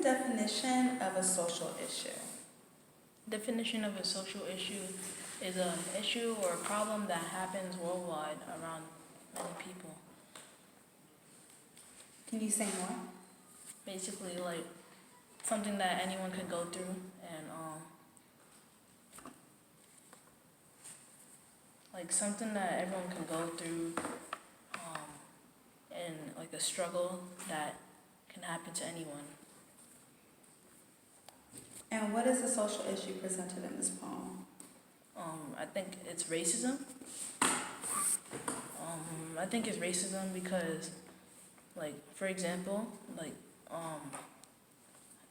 definition of a social issue? Definition of a social issue is an issue or a problem that happens worldwide around many people. Can you say more? Basically, like something that anyone could go through, and like something that everyone can go through, and like a struggle that can happen to anyone. And what is the social issue presented in this poem? I think it's racism. I think it's racism because, like, for example, like,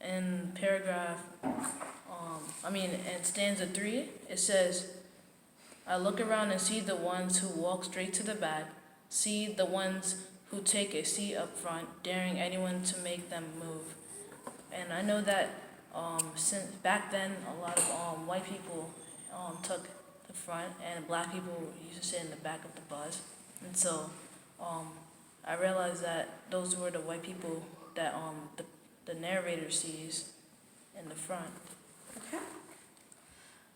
in paragraph, in stanza 3, it says, I look around and see the ones who walk straight to the back, see the ones who take a seat up front, daring anyone to make them move. And I know that since back then, a lot of white people took the front, and black people used to sit in the back of the bus. And so I realized that those were the white people that the narrator sees in the front. Okay.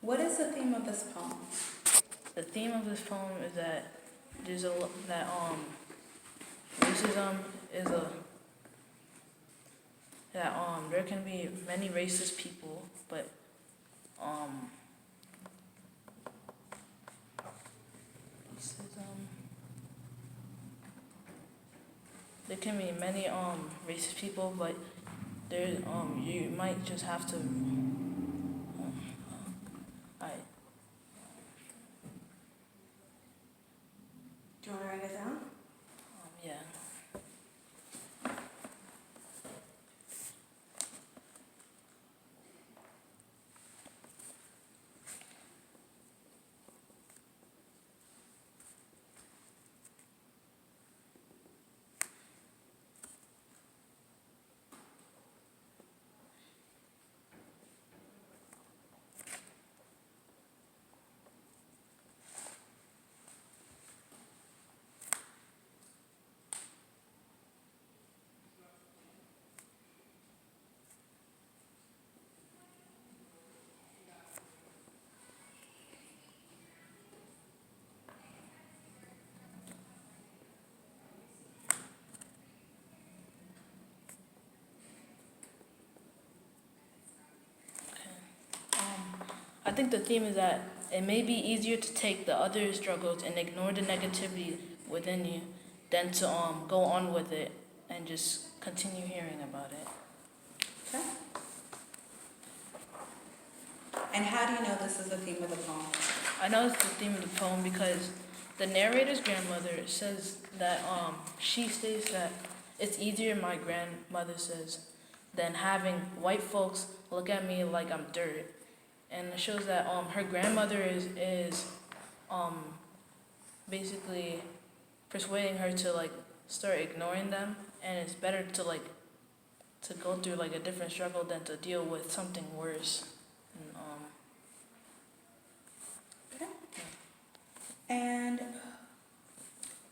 What is the theme of this poem? The theme of this poem is that racism is there can be many racist people, but there can be many racist people, but there you might just have to. Do you want to write it down? Yeah. I think the theme is that it may be easier to take the other struggles and ignore the negativity within you than to go on with it and just continue hearing about it. Okay. And how do you know this is the theme of the poem? I know it's the theme of the poem because the narrator's grandmother says that she states that it's easier, my grandmother says, than having white folks look at me like I'm dirt. And it shows that her grandmother is basically persuading her to like start ignoring them, and it's better to like to go through like a different struggle than to deal with something worse. And, Okay. And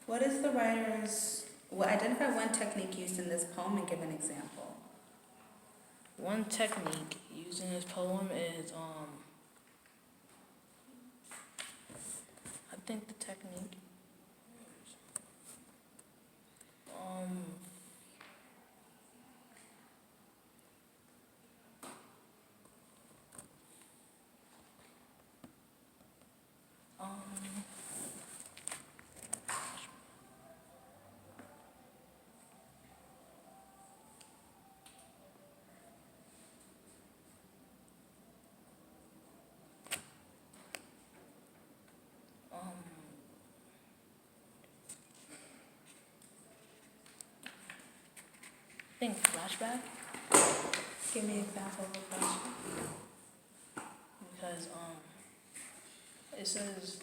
what is the writer's, identify one technique used in this poem and give an example. one technique used in this poem is I think the technique I think flashback, Give me an example of a flashback. because it says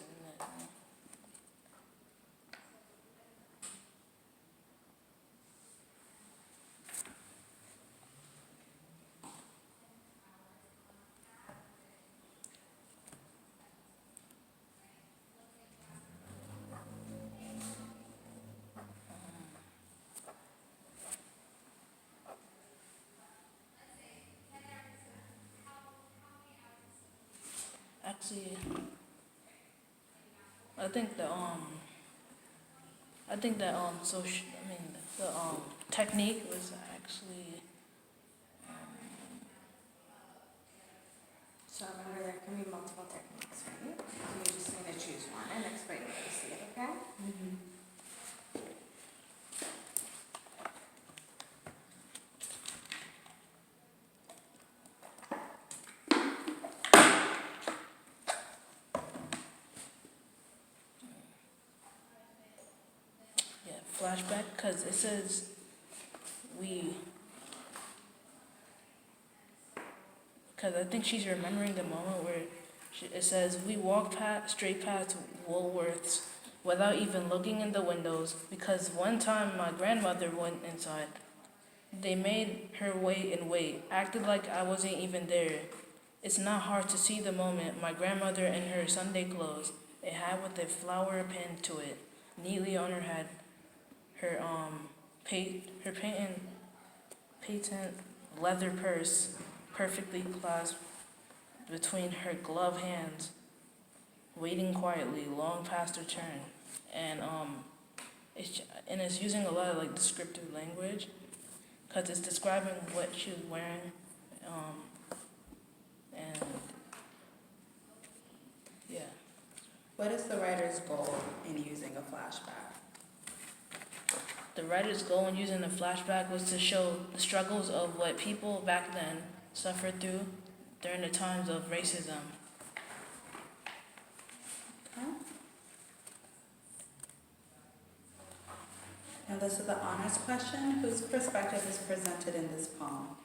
actually, I think the the technique was actually, So remember, there can be multiple techniques, right? So you just need to choose one and explain where you see it, okay? yeah, flashback, because it says because I think she's remembering the moment where it says, we walked straight past Woolworths without even looking in the windows because one time my grandmother went inside. They made her wait and wait, acted like I wasn't even there. It's not hard to see the moment my grandmother in her Sunday clothes, a hat with a flower pinned to it, neatly on her head, her patent leather purse perfectly clasped between her gloved hands, waiting quietly long past her turn, and it's using a lot of like descriptive language, because it's describing what she was wearing, and yeah. What is the writer's goal in using a flashback? The writer's goal in using the flashback was to show the struggles of what people back then suffered through during the times of racism. Okay. Now this is the honors question. Whose perspective is presented in this poem?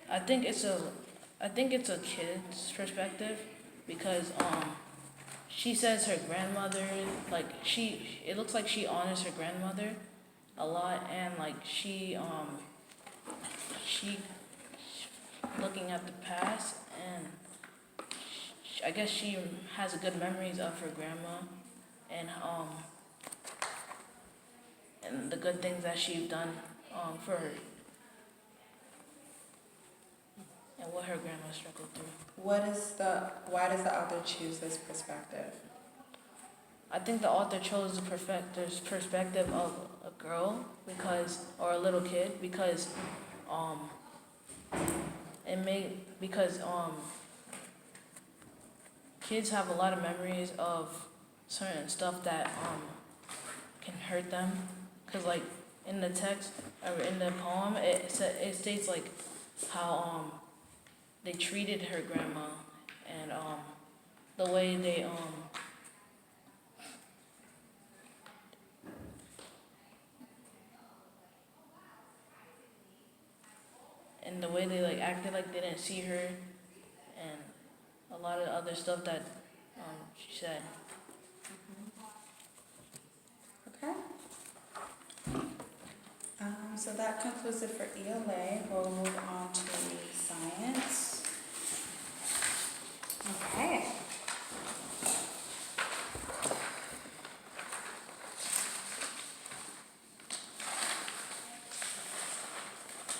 I think it's a kid's perspective because she says her grandmother, like it looks like she honors her grandmother a lot, and like she looking at the past, and I guess she has good memories of her grandma, and and the good things that she's done for her, and what her grandma struggled through. Why does the author choose this perspective? I think the author chose the perspective of a girl or a little kid because kids have a lot of memories of certain stuff that can hurt them. Cause like in the text or in the poem, it states like how they treated her grandma and the way they like acted like they didn't see her, and a lot of other stuff that she said. Okay. So that concludes it for ELA. We'll move on to science.